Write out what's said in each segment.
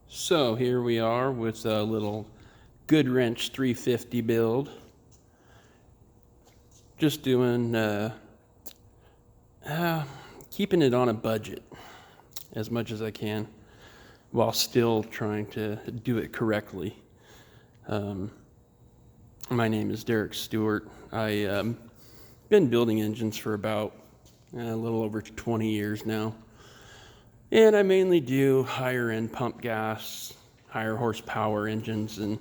So here we are with a little Goodwrench 350 build. Just doing, keeping it on a budget as much as I can while still trying to do it correctly. My name is Derek Stewart. I've been building engines for about a little over 20 years now. And I mainly do higher end pump gas, higher horsepower engines, and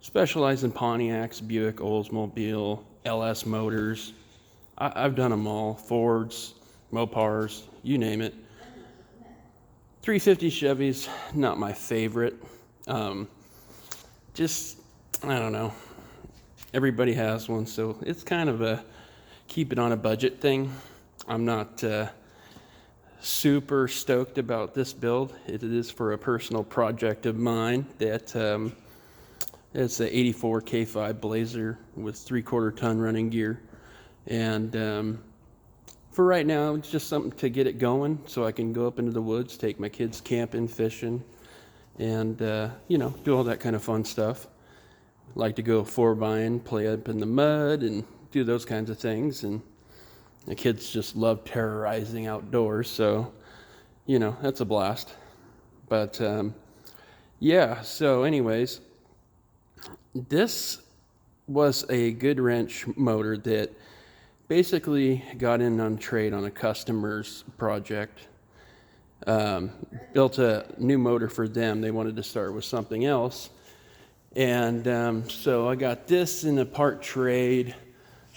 specialize in Pontiacs, Buick, Oldsmobile, LS motors. I've done them all, Fords, Mopars, you name it. 350 Chevys, not my favorite. Just, I don't know. Everybody has one, so it's kind of a keep it on a budget thing. I'm not super stoked about this build. It is for a personal project of mine that it's a 84 K5 Blazer with 3/4 ton running gear. And for right now, it's just something to get it going so I can go up into the woods, take my kids camping, fishing, and do all that kind of fun stuff. Like to go 4x, play up in the mud and do those kinds of things. And the kids just love terrorizing outdoors, so that's a blast. But so anyways, this was a Goodwrench motor that basically got in on trade on a customer's project. Built a new motor for them. They wanted to start with something else, and so I got this in a part trade.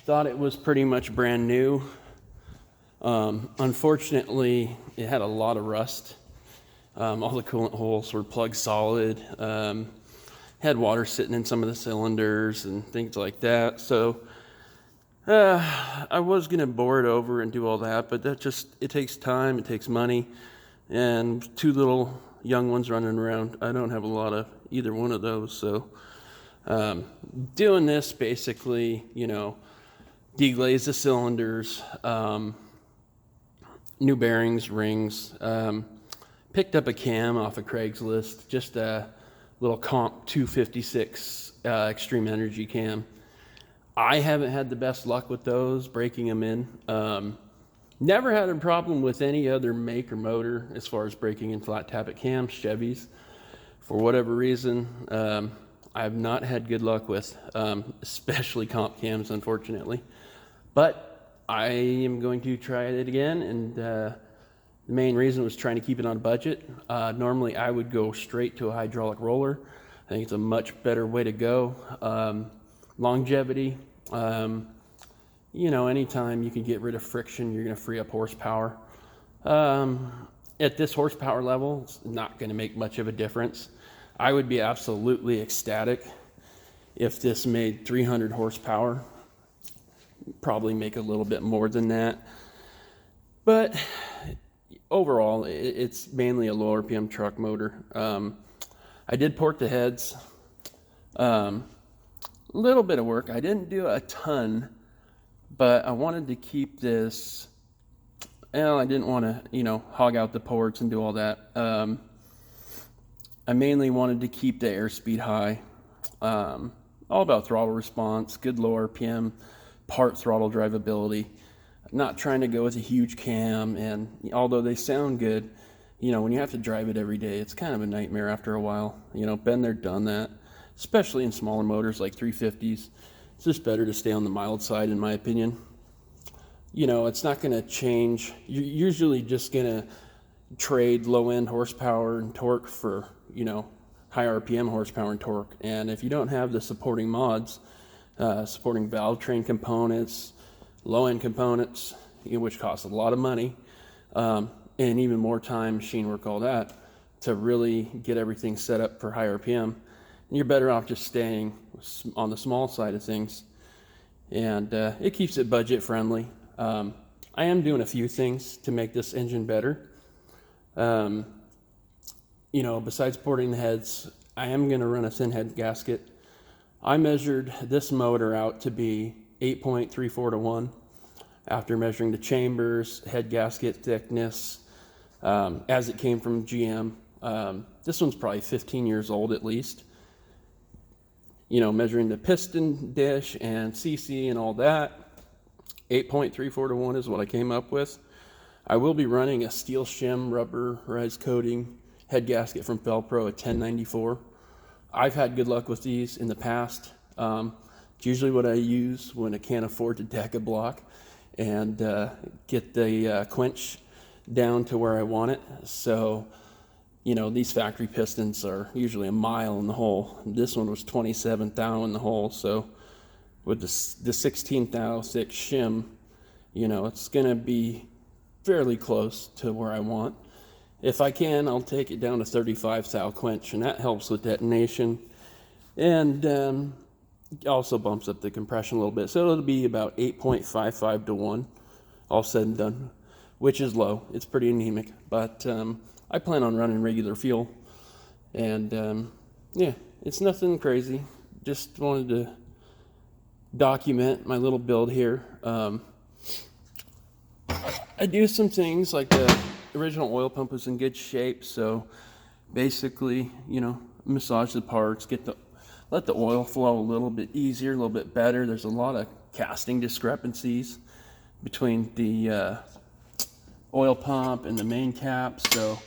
Thought it was pretty much brand new. Unfortunately, it had a lot of rust. All the coolant holes were plug solid. Had water sitting in some of the cylinders and things like that. So I was gonna bore it over and do all that, but it takes time, it takes money, and two little young ones running around. I don't have a lot of either one of those. So doing this basically, deglaze the cylinders, new bearings, rings, picked up a cam off of Craigslist, just a little Comp 256 extreme energy cam. I haven't had the best luck with those, breaking them in. Never had a problem with any other make or motor as far as breaking in flat tappet cams, Chevys. For whatever reason, I've not had good luck with, especially comp cams, unfortunately. But I am going to try it again, and the main reason was trying to keep it on budget. Normally, I would go straight to a hydraulic roller. I think it's a much better way to go. Longevity, anytime you can get rid of friction, you're going to free up horsepower. At this horsepower level, it's not going to make much of a difference. I would be absolutely ecstatic if this made 300 horsepower. Probably make a little bit more than that. But overall, it's mainly a low RPM truck motor. I did port the heads. Little bit of work. I didn't do a ton, but I wanted to keep this. Well, I didn't want to, hog out the ports and do all that. I mainly wanted to keep the airspeed high. All about throttle response, good low RPM, part throttle drivability. Not trying to go with a huge cam, and although they sound good, when you have to drive it every day, it's kind of a nightmare after a while. Been there, done that. Especially in smaller motors like 350s. It's just better to stay on the mild side, in my opinion. It's not going to change. You're usually just going to trade low-end horsepower and torque for, high RPM horsepower and torque. And if you don't have the supporting mods, supporting valve train components, low-end components, which cost a lot of money, and even more time, machine work, all that, to really get everything set up for high RPM, you're better off just staying on the small side of things. And it keeps it budget friendly. I am doing a few things to make this engine better. Besides porting the heads, I am going to run a thin head gasket. I measured this motor out to be 8.34 to 1 after measuring the chambers, head gasket thickness, as it came from GM. This one's probably 15 years old at least. You know, measuring the piston dish and CC and all that, 8.34 to 1 is what I came up with. I will be running a steel shim rubberized coating head gasket from Felpro at 1094. I've had good luck with these in the past. It's usually what I use when I can't afford to deck a block and get the quench down to where I want it. So, you know, these factory pistons are usually a mile in the hole. This one was 27 thou in the hole. So with the 16 thou thick shim, you know, it's going to be fairly close to where I want. If I can, I'll take it down to 35 thou quench, and that helps with detonation. And also bumps up the compression a little bit. So it'll be about 8.55 to 1, all said and done, which is low. It's pretty anemic, but I plan on running regular fuel. And yeah, it's nothing crazy. Just wanted to document my little build here. I do some things like the original oil pump was in good shape, so basically, you know, massage the parts, let the oil flow a little bit easier, a little bit better. There's a lot of casting discrepancies between the oil pump and the main cap. So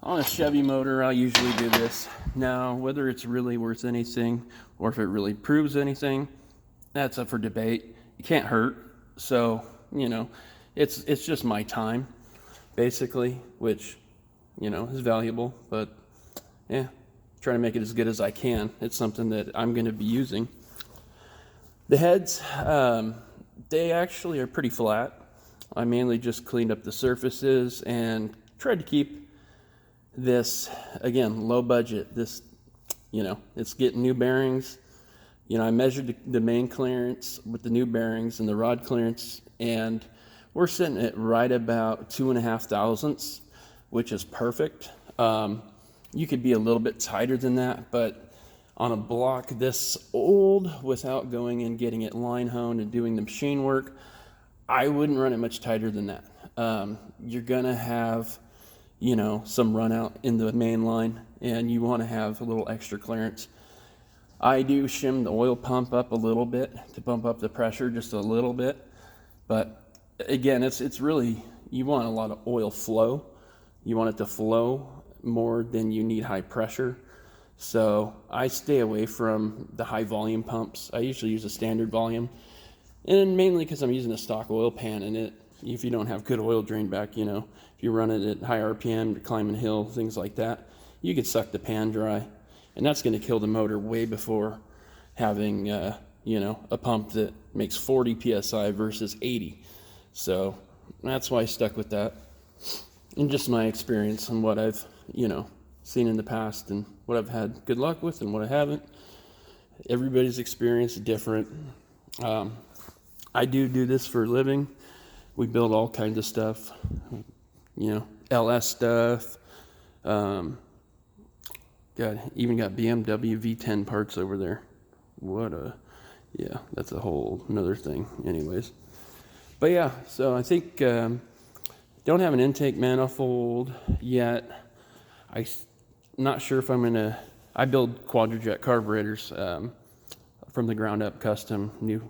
on a Chevy motor, I usually do this. Now, whether it's really worth anything or if it really proves anything, that's up for debate. It can't hurt. So, you know, it's just my time, basically, which, you know, is valuable. But yeah, trying to make it as good as I can. It's something that I'm going to be using. The heads, they actually are pretty flat. I mainly just cleaned up the surfaces and tried to keep this, again, low budget. This, you know, it's getting new bearings. You know, I measured the main clearance with the new bearings and the rod clearance, and we're sitting at right about 2.5 thousandths, which is perfect. You could be a little bit tighter than that, but on a block this old, without going and getting it line honed and doing the machine work, I wouldn't run it much tighter than that. You're gonna have, you know, some run out in the main line, and you want to have a little extra clearance. I do shim the oil pump up a little bit to bump up the pressure just a little bit, but again, it's really, you want a lot of oil flow. You want it to flow more than you need high pressure. So I stay away from the high volume pumps. I usually use a standard volume, and mainly because I'm using a stock oil pan, and if you don't have good oil drain back, you know, if you run it at high RPM, you're climbing a hill, things like that, you could suck the pan dry, and that's going to kill the motor way before having, you know, a pump that makes 40 PSI versus 80. So that's why I stuck with that. And just my experience and what I've, you know, seen in the past and what I've had good luck with and what I haven't. Everybody's experience is different. I do this for a living. We build all kinds of stuff, you know, LS stuff. Even got BMW V10 parts over there. Yeah, that's a whole another thing anyways. But yeah, so I think, don't have an intake manifold yet. I'm not sure if I'm gonna, I build quadrajet carburetors from the ground up, custom, new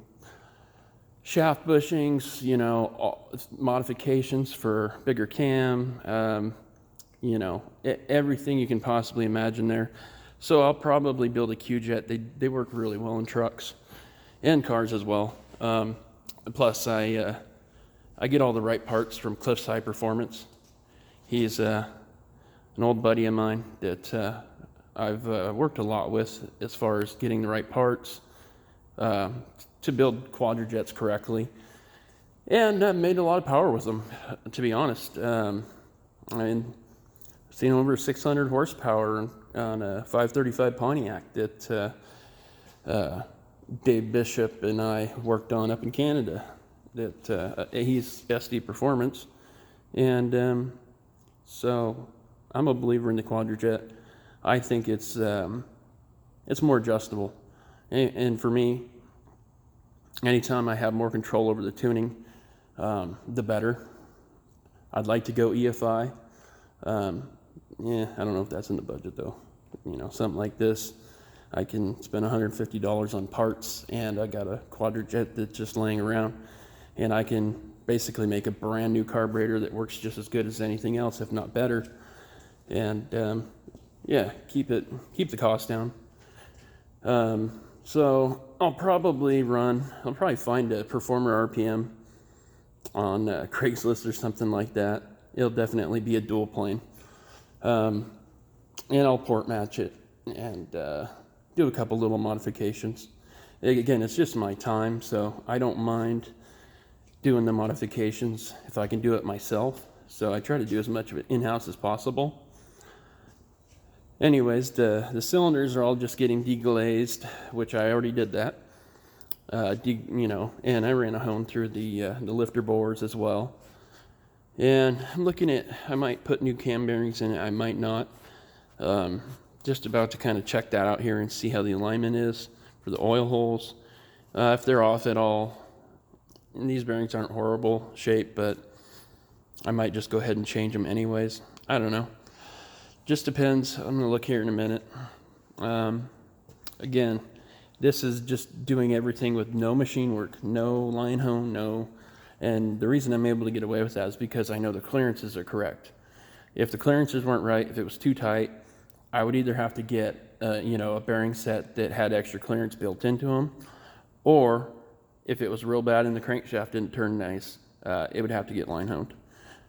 shaft bushings, you know, modifications for bigger cam, you know, everything you can possibly imagine there. So I'll probably build a Q-Jet. They work really well in trucks and cars as well. Plus I get all the right parts from Cliff's High Performance. He's an old buddy of mine that I've worked a lot with as far as getting the right parts to build quadrajets correctly, and made a lot of power with them, to be honest. I mean, I've seen over 600 horsepower on a 535 Pontiac that Dave Bishop and I worked on up in Canada. That he's SD Performance, and so I'm a believer in the quadrajet. I think it's more adjustable, and for me, anytime I have more control over the tuning, the better. I'd like to go EFI. Yeah, I don't know if that's in the budget though. You know, something like this, I can spend $150 on parts, and I got a quadrajet that's just laying around, and I can basically make a brand new carburetor that works just as good as anything else, if not better. And yeah, keep the cost down. So I'll probably find a Performer RPM on Craigslist or something like that. It'll definitely be a dual plane. And I'll port match it and do a couple little modifications. Again, it's just my time, so I don't mind doing the modifications if I can do it myself. So I try to do as much of it in-house as possible. Anyways, the cylinders are all just getting deglazed, which I already did that. You know, and I ran a hone through the lifter bores as well. And I'm looking at, I might put new cam bearings in it, I might not. Just about to kind of check that out here and see how the alignment is for the oil holes. If they're off at all, and these bearings aren't horrible shape, but I might just go ahead and change them anyways. I don't know. Just depends. I'm gonna look here in a minute. Again, this is just doing everything with no machine work, no line hone, no. And the reason I'm able to get away with that is because I know the clearances are correct. If the clearances weren't right, if it was too tight, I would either have to get you know, a bearing set that had extra clearance built into them, or if it was real bad and the crankshaft didn't turn nice, it would have to get line honed.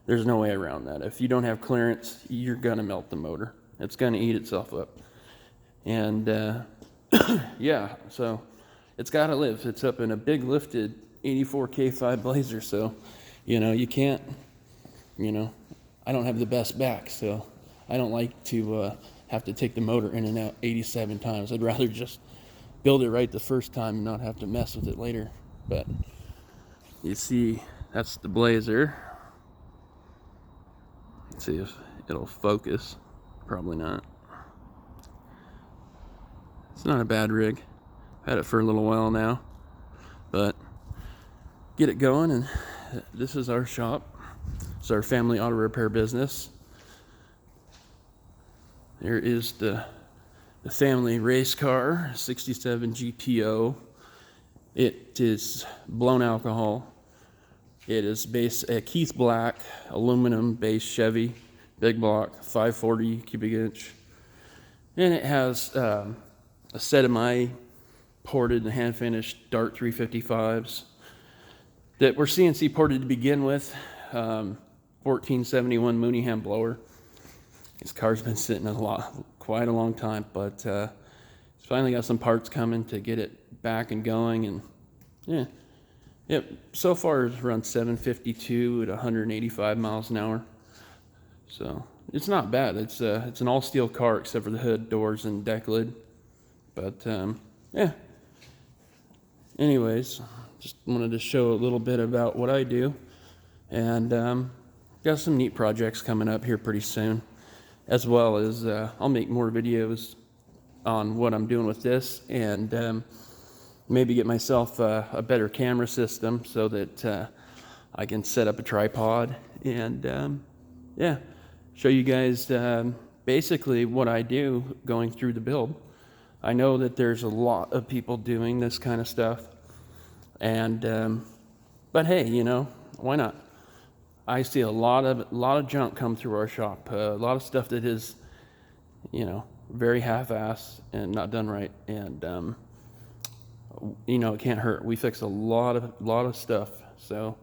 There's no way around that. If you don't have clearance, you're gonna melt the motor. It's gonna eat itself up. And yeah, so it's gotta live. It's up in a big lifted 84 K5 Blazer, so you know, you can't, you know, I don't have the best back, so I don't like to have to take the motor in and out 87 times. I'd rather just build it right the first time and not have to mess with it later. But you see, that's the Blazer. Let's see if it'll focus. Probably not. It's not a bad rig. I've had it for a little while now, but get it going. And this is our shop. It's our family auto repair business. There is the family race car, 67 GTO. It is blown alcohol. It is based at Keith Black, aluminum base Chevy, big block, 540 cubic inch. And it has a set of my ported and hand finished Dart 355s that were CNC ported to begin with. 1471 Mooneyham blower. This car's been sitting quite a long time, but it's finally got some parts coming to get it back and going. And yeah. Yep, so far it's run 752 at 185 miles an hour. So it's not bad. It's an all steel car except for the hood, doors, and deck lid. But yeah. Anyways, just wanted to show a little bit about what I do, and got some neat projects coming up here pretty soon, as well as I'll make more videos on what I'm doing with this, and maybe get myself a better camera system so that I can set up a tripod and yeah, show you guys basically what I do going through the build. I know that there's a lot of people doing this kind of stuff, and but hey, you know, why not? I see a lot of junk come through our shop, a lot of stuff that is, you know, very half-assed and not done right, and you know, it can't hurt. We fix a lot of stuff, so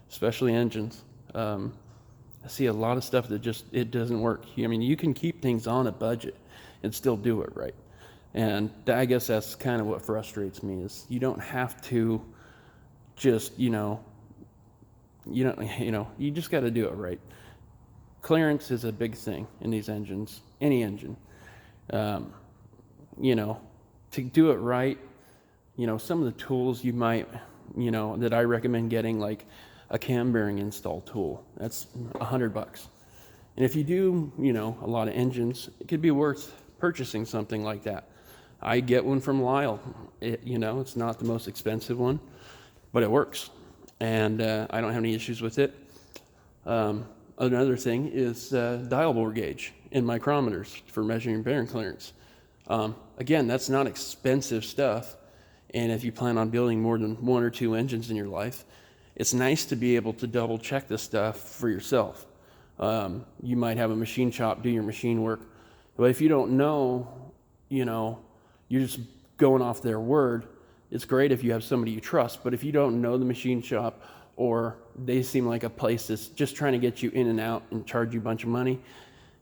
especially engines. I see a lot of stuff that just, it doesn't work. I mean, you can keep things on a budget and still do it right. And I guess that's kind of what frustrates me, is you don't have to just, you just got to do it right. Clearance is a big thing in these engines, any engine. You know, to do it right, you know, some of the tools you might, you know, that I recommend getting, like a cam bearing install tool, that's $100. And if you do, you know, a lot of engines, it could be worth purchasing something like that. I get one from Lyle. You know, it's not the most expensive one, but it works, and I don't have any issues with it. Another thing is dial bore gauge. and micrometers for measuring bearing clearance. Again, that's not expensive stuff. And if you plan on building more than 1 or 2 engines in your life, it's nice to be able to double check this stuff for yourself. You might have a machine shop do your machine work, but if you don't know, you're just going off their word. It's great if you have somebody you trust, but if you don't know the machine shop, or they seem like a place that's just trying to get you in and out and charge you a bunch of money,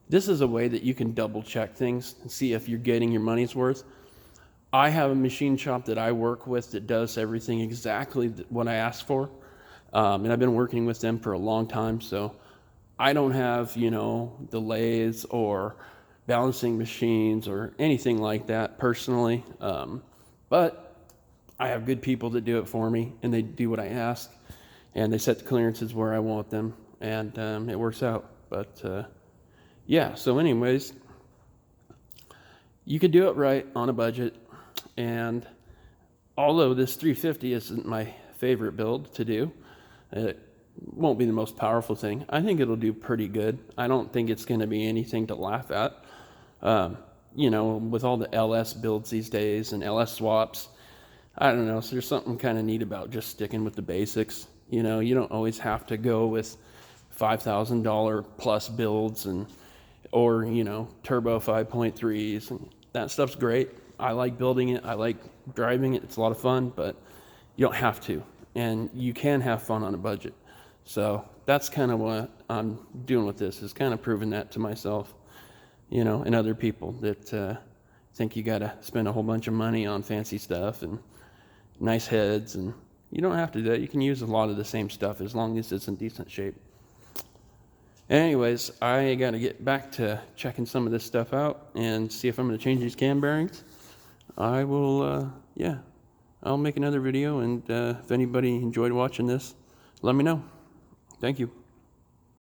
this is a way that you can double check things and see if you're getting your money's worth. I have a machine shop that I work with that does everything exactly what I asked for. And I've been working with them for a long time, so I don't have, the lathes or balancing machines or anything like that personally. But I have good people that do it for me, and they do what I ask, and they set the clearances where I want them, and it works out. But yeah, so anyways, you could do it right on a budget. And although this 350 isn't my favorite build to do, it won't be the most powerful thing. I think it'll do pretty good. I don't think it's going to be anything to laugh at. With all the LS builds these days and LS swaps, I don't know. So there's something kind of neat about just sticking with the basics. You don't always have to go with $5,000 plus builds or turbo 5.3s, and that stuff's great. I like building it. I like driving it. It's a lot of fun, but you don't have to. And you can have fun on a budget. So that's kind of what I'm doing with this, is kind of proving that to myself, and other people that think you got to spend a whole bunch of money on fancy stuff and nice heads. And you don't have to do that. You can use a lot of the same stuff as long as it's in decent shape. Anyways, I got to get back to checking some of this stuff out and see if I'm going to change these cam bearings. I will, I'll make another video, and if anybody enjoyed watching this, let me know. Thank you.